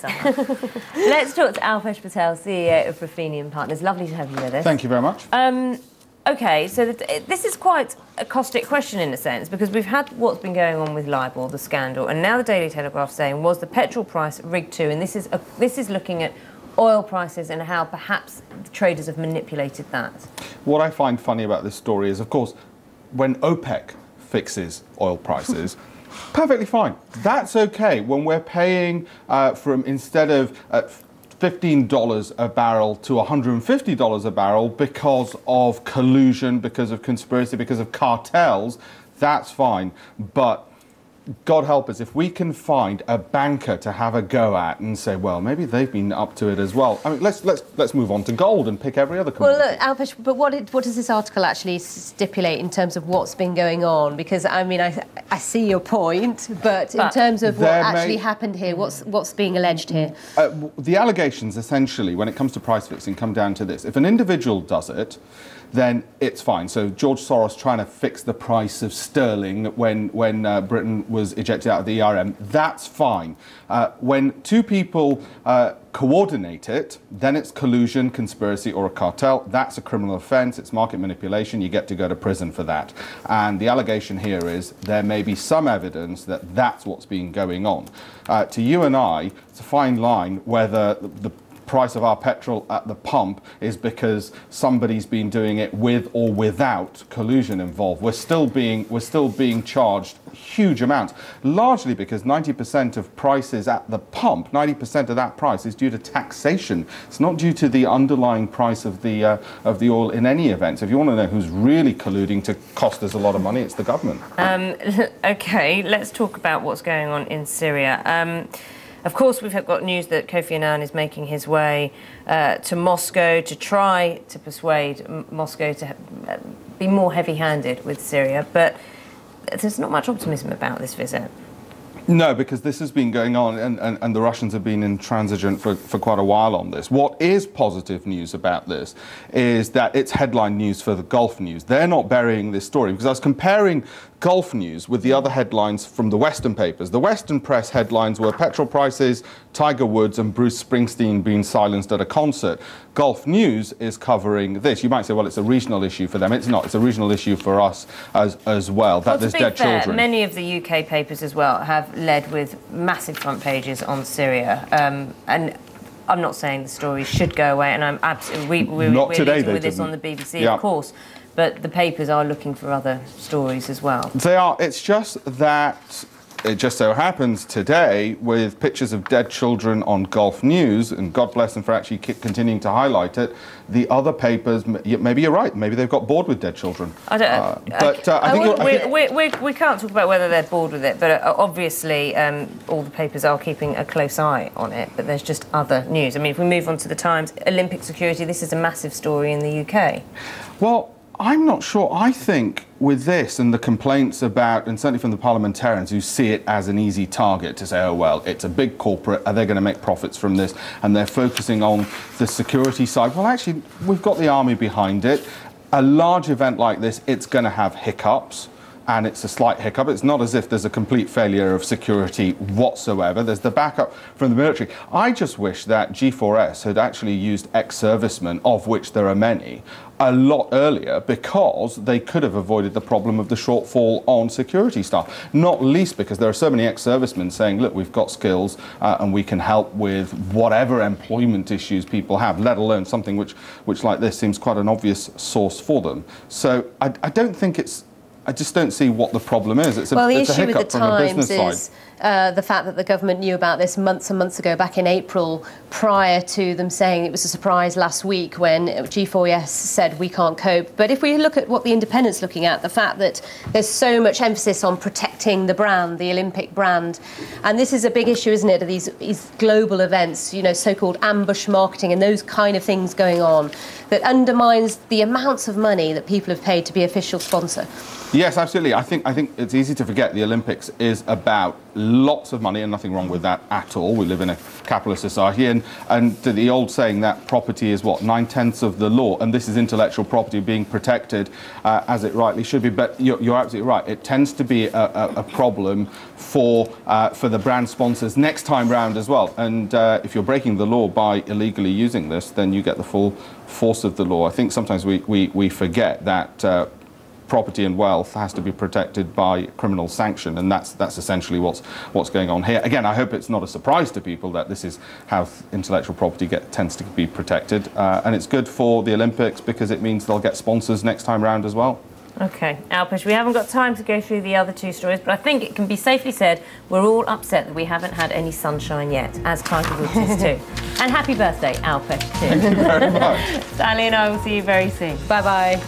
Let's talk to Alpesh Patel, CEO of Ruthenian Partners. Lovely to have you with us. Thank you very much. OK, so this is quite a caustic question in a sense, because we've had what's been going on with Libor, the scandal, and now the Daily Telegraph saying, was the petrol price rigged too? And this is looking at oil prices and how perhaps the traders have manipulated that. What I find funny about this story is, of course, when OPEC fixes oil prices, perfectly fine. That's okay. When we're paying from instead of $15 a barrel to $150 a barrel because of collusion, because of conspiracy, because of cartels, that's fine. But God help us if we can find a banker to have a go at and say, well, maybe they've been up to it as well. I mean, let's move on to gold and pick every other commodity. Well, look, Alpesh, but what does this article actually stipulate in terms of what's been going on? Because I mean, I see your point, but in terms of what actually happened here, what's being alleged here? The allegations, essentially, when it comes to price fixing, come down to this: if an individual does it, then it's fine. So George Soros trying to fix the price of sterling when Britain was ejected out of the ERM, that's fine. When two people coordinate it, then it's collusion, conspiracy or a cartel. That's a criminal offence. It's market manipulation. You get to go to prison for that. And the allegation here is there may be some evidence that that's what's been going on. To you and I, it's a fine line whether the price of our petrol at the pump is because somebody's been doing it with or without collusion involved. We're still being charged huge amounts, largely because 90% of prices at the pump, 90% of that price is due to taxation. It's not due to the underlying price of the oil in any event. So if you want to know who's really colluding to cost us a lot of money, it's the government. OK, let's talk about what's going on in Syria. Of course, we've got news that Kofi Annan is making his way to Moscow to try to persuade Moscow to be more heavy-handed with Syria, but there's not much optimism about this visit. No, because this has been going on and the Russians have been intransigent for quite a while on this. What is positive news about this is that it's headline news for the Gulf News. They're not burying this story, because I was comparing Gulf News with the other headlines from the Western papers. The Western press headlines were petrol prices, Tiger Woods and Bruce Springsteen being silenced at a concert. Gulf News is covering this. You might say, well, it's a regional issue for them. It's not. It's a regional issue for us as well, that there's dead children. Many of the UK papers as well have led with massive front pages on Syria. And I'm not saying the story should go away, and I'm absolutely... We're leading with this on the BBC, of course. But the papers are looking for other stories as well. They are. It's just that it just so happens today, with pictures of dead children on Gulf News, and God bless them for actually continuing to highlight it, the other papers, maybe you're right, maybe they've got bored with dead children. I don't... We can't talk about whether they're bored with it, but obviously all the papers are keeping a close eye on it, but there's just other news. I mean, if we move on to the Times, Olympic security, this is a massive story in the UK. Well, I'm not sure. I think with this and the complaints about, and certainly from the parliamentarians who see it as an easy target to say, oh, well, it's a big corporate, are they going to make profits from this? And they're focusing on the security side. Well, actually, we've got the army behind it. A large event like this, it's going to have hiccups. And it's a slight hiccup. It's not as if there's a complete failure of security whatsoever. There's the backup from the military. I just wish that G4S had actually used ex-servicemen, of which there are many, a lot earlier, because they could have avoided the problem of the shortfall on security staff. Not least because there are so many ex-servicemen saying, look, we've got skills and we can help with whatever employment issues people have, let alone something which like this seems quite an obvious source for them. So I don't think it's... I just don't see what the problem is. It's a hiccup from a business side. The fact that the government knew about this months and months ago, back in April, prior to them saying it was a surprise last week when G4S said we can't cope. But if we look at what the Independent's looking at, the fact that there's so much emphasis on protecting the brand, the Olympic brand, and this is a big issue, isn't it, of these global events, you know, so-called ambush marketing and those kind of things going on, that undermines the amounts of money that people have paid to be official sponsor. Yes, absolutely. I think it's easy to forget the Olympics is about lots of money, and nothing wrong with that at all. We live in a capitalist society, and the old saying that property is what, 9/10 of the law, and this is intellectual property being protected as it rightly should be. But you're absolutely right. It tends to be a problem for the brand sponsors next time round as well. And if you're breaking the law by illegally using this, then you get the full force of the law. I think sometimes we forget that. Property and wealth has to be protected by criminal sanction, and that's essentially what's going on here. Again, I hope it's not a surprise to people that this is how intellectual property tends to be protected, and it's good for the Olympics because it means they'll get sponsors next time round as well. Okay, Alpesh, we haven't got time to go through the other two stories, but I think it can be safely said we're all upset that we haven't had any sunshine yet, as Tiger Woods is too. And happy birthday, Alpesh, too. Thank you very much. Sally and I will see you very soon. Bye-bye.